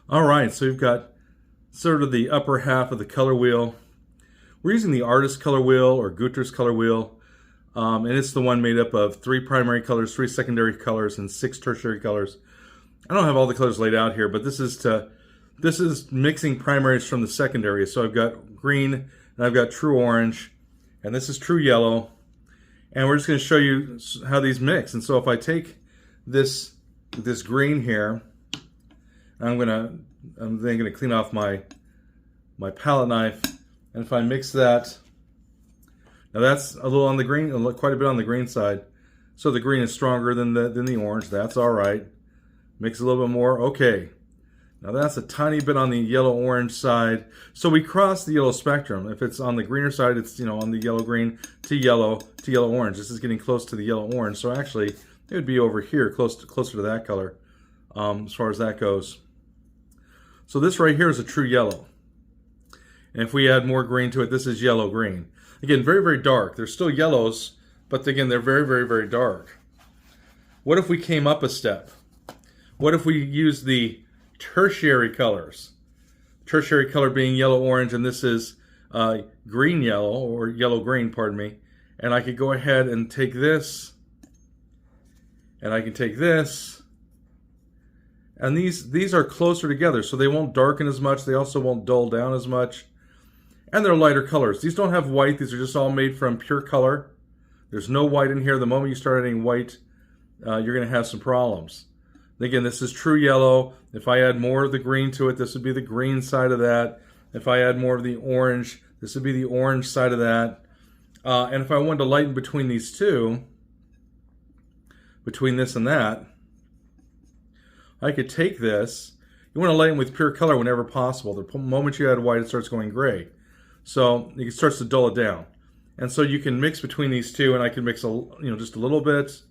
All right, so we've got sort of the upper half of the color wheel. We're using the Artist color wheel or Güter's color wheel, and it's the one made up of 3 primary colors, 3 secondary colors, and 6 tertiary colors. I don't have all the colors laid out here, but this is mixing primaries from the secondary. So I've got green and I've got true orange, and this is true yellow, and we're just going to show you how these mix. And so if I take this green here, I'm then going to clean off my palette knife, and if I mix that, now that's a little on the green, quite a bit on the green side. So the green is stronger than the orange. That's all right. Mix a little bit more. Okay. Now that's a tiny bit on the yellow-orange side. So we cross the yellow spectrum. If it's on the greener side, it's on the yellow-green to yellow-orange. This is getting close to the yellow-orange. So actually, it would be over here, closer to that color, as far as that goes. So this right here is a true yellow. And if we add more green to it, this is yellow-green. Again, very, very dark. They're still yellows, but again, they're very, very, very dark. What if we came up a step? What if we use the tertiary colors? Tertiary color being yellow-orange, and this is green-yellow, or yellow-green, pardon me. And I could go ahead and take this, and I can take this, and these are closer together, so they won't darken as much. They also won't dull down as much. And they're lighter colors. These don't have white. These are just all made from pure color. There's no white in here. The moment you start adding white, you're going to have some problems. Again, this is true yellow. If I add more of the green to it, this would be the green side of that. If I add more of the orange, this would be the orange side of that. And if I wanted to lighten between these two, between this and that, I could take this. You want to lighten with pure color whenever possible. The moment you add white, it starts going gray. So it starts to dull it down. And so you can mix between these two, and I can mix just a little bit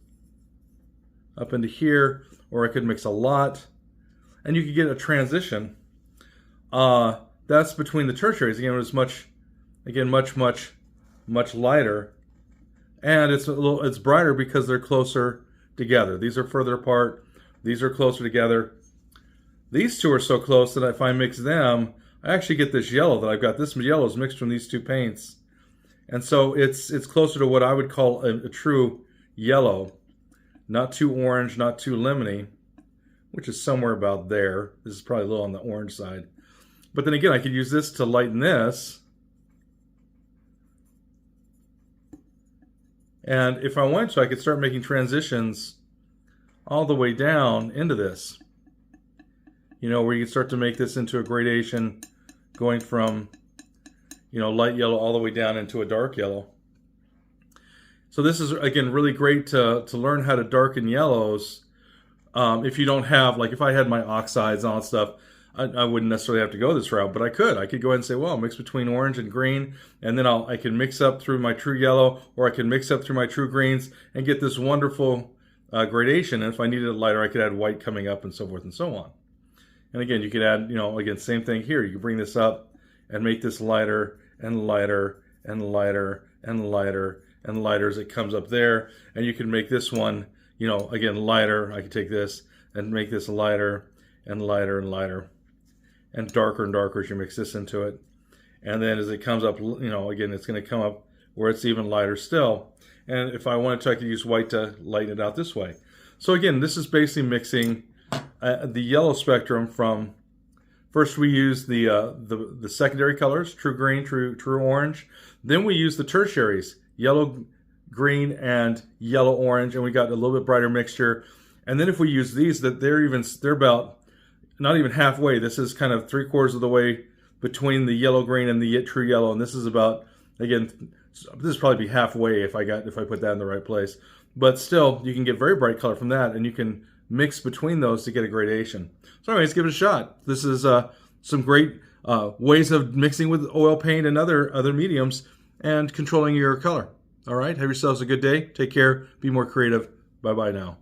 up into here, or I could mix a lot, and you could get a transition. That's between the tertiaries. Again, it's much lighter, and it's brighter because they're closer together. These are further apart. These are closer together. These two are so close that if I mix them, I actually get this yellow that I've got. This yellow is mixed from these two paints, and so it's closer to what I would call a true yellow. Not too orange, not too lemony, which is somewhere about there. This is probably a little on the orange side. But then again, I could use this to lighten this. And if I wanted to, I could start making transitions all the way down into this. Where you can start to make this into a gradation going from, light yellow all the way down into a dark yellow. So this is, again, really great to learn how to darken yellows. If you don't have, like if I had my oxides and all that stuff, I wouldn't necessarily have to go this route, but I could. I could go ahead and say, well, mix between orange and green, and then I can mix up through my true yellow, or I can mix up through my true greens and get this wonderful gradation. And if I needed it lighter, I could add white coming up and so forth and so on. And again, you could add, again, same thing here. You can bring this up and make this lighter and lighter and lighter and lighter and lighter as it comes up there. And you can make this one, again, lighter. I could take this and make this lighter and lighter and lighter and darker as you mix this into it. And then as it comes up, again, it's going to come up where it's even lighter still. And if I wanted to, I could use white to lighten it out this way. So again, this is basically mixing the yellow spectrum from, first we use the secondary colors, true green, true orange. Then we use the tertiaries, yellow, green, and yellow, orange, and we got a little bit brighter mixture. And then if we use these, they're about not even halfway. This is kind of 3/4 of the way between the yellow, green, and the true yellow. And this is about, again, this is probably be halfway if I put that in the right place. But still, you can get very bright color from that, and you can mix between those to get a gradation. So anyways, give it a shot. This is some great ways of mixing with oil paint and other mediums and controlling your color. All right, have yourselves a good day. Take care. Be more creative. Bye-bye now.